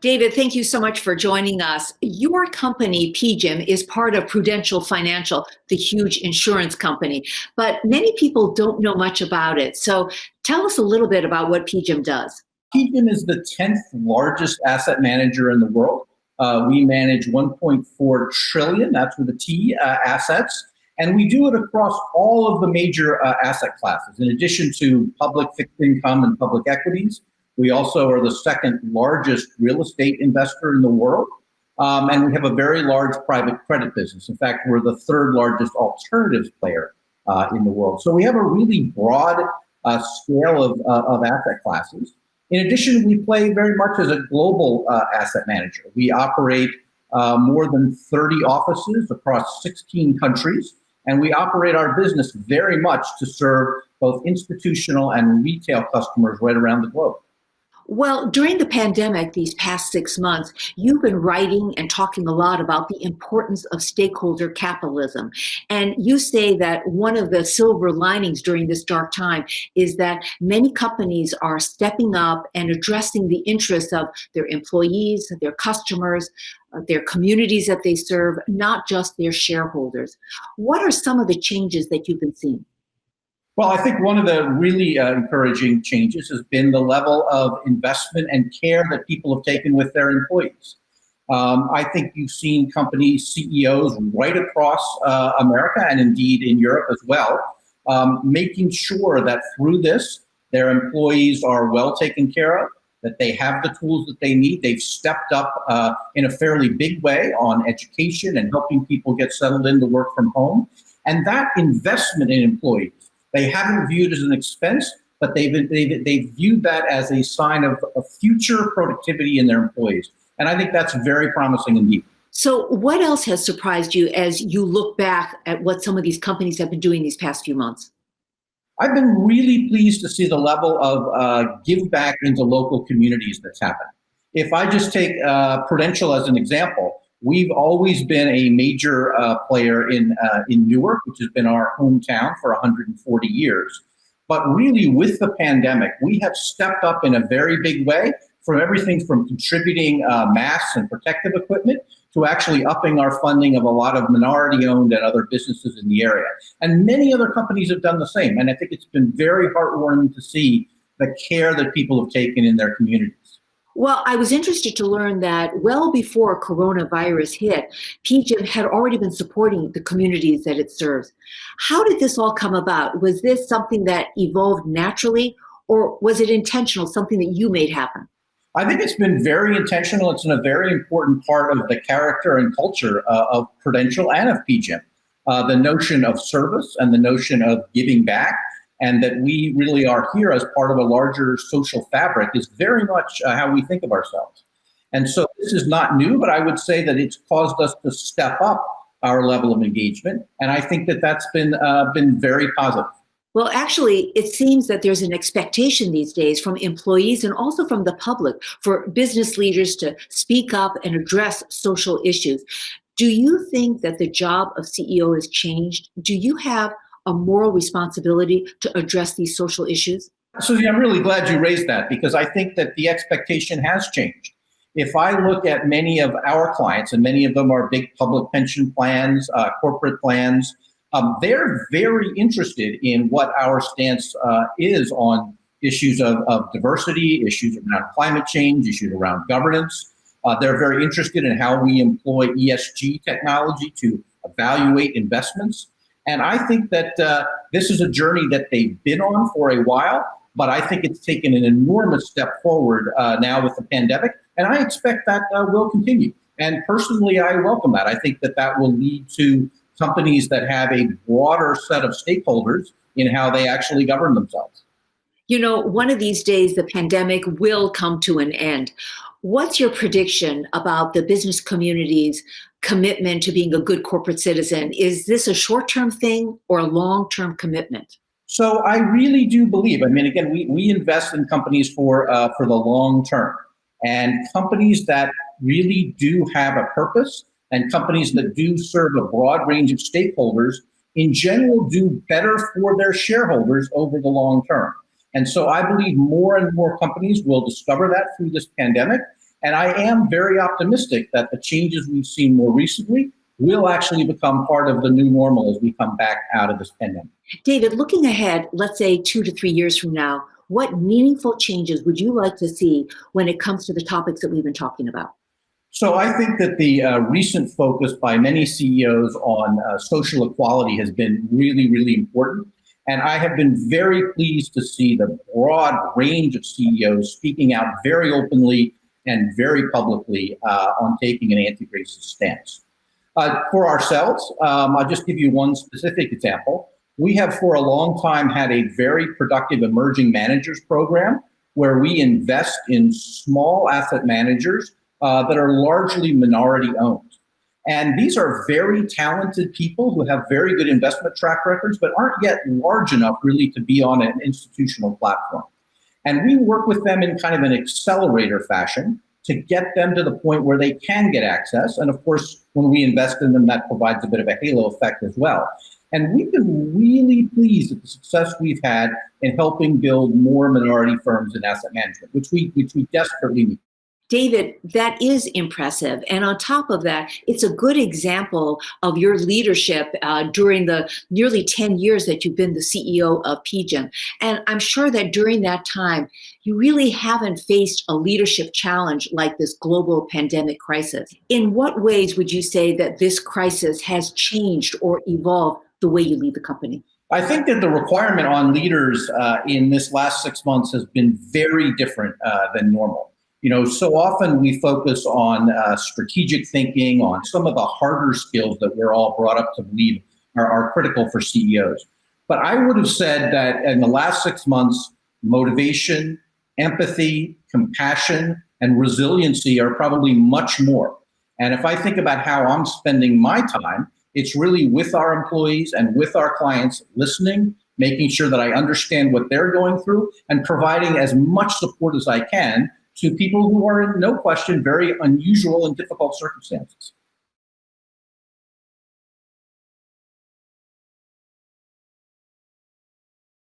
David, thank you so much for joining us. Your company, PGIM, is part of Prudential Financial, the huge insurance company, but many people don't know much about it. So tell us a little bit about what PGIM does. PGIM is the 10th largest asset manager in the world. We manage 1.4 trillion, that's with a T, assets. And we do it across all of the major asset classes. In addition to public fixed income and public equities, we also are the second largest real estate investor in the world. And we have a very large private credit business. In fact, we're the third largest alternatives player in the world. So we have a really broad scale of asset classes. In addition, we play very much as a global asset manager. We operate more than 30 offices across 16 countries, and we operate our business very much to serve both institutional and retail customers right around the globe. Well, during the pandemic, these past 6 months, you've been writing and talking a lot about the importance of stakeholder capitalism. And you say that one of the silver linings during this dark time is that many companies are stepping up and addressing the interests of their employees, their customers, their communities that they serve, not just their shareholders. What are some of the changes that you've been seeing? Well, I think one of the really encouraging changes has been the level of investment and care that people have taken with their employees. I think you've seen company CEOs right across America and indeed in Europe as well, making sure that through this, their employees are well taken care of, that they have the tools that they need. They've stepped up in a fairly big way on education and helping people get settled in to work from home. And that investment in employees, they haven't viewed as an expense, but they've viewed that as a sign of future productivity in their employees. And I think that's very promising indeed. So what else has surprised you as you look back at what some of these companies have been doing these past few months? I've been really pleased to see the level of give back into local communities that's happened. If I just take Prudential as an example, we've always been a major player in Newark, which has been our hometown for 140 years. But really, with the pandemic, we have stepped up in a very big way from everything from contributing masks and protective equipment to actually upping our funding of a lot of minority-owned and other businesses in the area. And many other companies have done the same. And I think it's been very heartwarming to see the care that people have taken in their communities. Well, I was interested to learn that well before coronavirus hit, PGIM had already been supporting the communities that it serves. How did this all come about? Was this something that evolved naturally, or was it intentional, something that you made happen? I think it's been very intentional. It's a very important part of the character and culture of Prudential and of PGIM. The notion of service and the notion of giving back, and that we really are here as part of a larger social fabric is very much how we think of ourselves. And so this is not new, but I would say that it's caused us to step up our level of engagement. And I think that that's been very positive. Well, actually, it seems that there's an expectation these days from employees and also from the public for business leaders to speak up and address social issues. Do you think that the job of CEO has changed? Do you have a moral responsibility to address these social issues? Susie, I'm really glad you raised that because I think that the expectation has changed. If I look at many of our clients, and many of them are big public pension plans, corporate plans, they're very interested in what our stance is on issues of diversity, issues around climate change, issues around governance. They're very interested in how we employ ESG technology to evaluate investments. And I think that this is a journey that they've been on for a while, but I think it's taken an enormous step forward now with the pandemic, and I expect that will continue. And personally, I welcome that. I think that that will lead to companies that have a broader set of stakeholders in how they actually govern themselves. You know, one of these days, the pandemic will come to an end. What's your prediction about the business community's commitment to being a good corporate citizen? Is this a short-term thing or a long-term commitment? So I really do believe, I mean, again, we invest in companies for the long term, and companies that really do have a purpose and companies that do serve a broad range of stakeholders in general do better for their shareholders over the long term. And so I believe more and more companies will discover that through this pandemic, And I am very optimistic that the changes we've seen more recently will actually become part of the new normal as we come back out of this pandemic. David, looking ahead, let's say 2 to 3 years from now, what meaningful changes would you like to see when it comes to the topics that we've been talking about? So I think that the recent focus by many CEOs on social equality has been really, really important. And I have been very pleased to see the broad range of CEOs speaking out very openly and very publicly on taking an anti-racist stance. For ourselves, I'll just give you one specific example. We have for a long time had a very productive emerging managers program where we invest in small asset managers that are largely minority owned. And these are very talented people who have very good investment track records, but aren't yet large enough really to be on an institutional platform. And we work with them in kind of an accelerator fashion to get them to the point where they can get access. And of course, when we invest in them, that provides a bit of a halo effect as well. And we've been really pleased at the success we've had in helping build more minority firms in asset management, which we desperately need. David, that is impressive. And on top of that, it's a good example of your leadership during the nearly 10 years that you've been the CEO of PGIM. And I'm sure that during that time, you really haven't faced a leadership challenge like this global pandemic crisis. In what ways would you say that this crisis has changed or evolved the way you lead the company? I think that the requirement on leaders in this last 6 months has been very different than normal. You know, so often we focus on strategic thinking, on some of the harder skills that we're all brought up to believe are critical for CEOs. But I would have said that in the last 6 months, motivation, empathy, compassion, and resiliency are probably much more. And if I think about how I'm spending my time, it's really with our employees and with our clients, listening, making sure that I understand what they're going through, and providing as much support as I can to people who are, in no question, very unusual and difficult circumstances.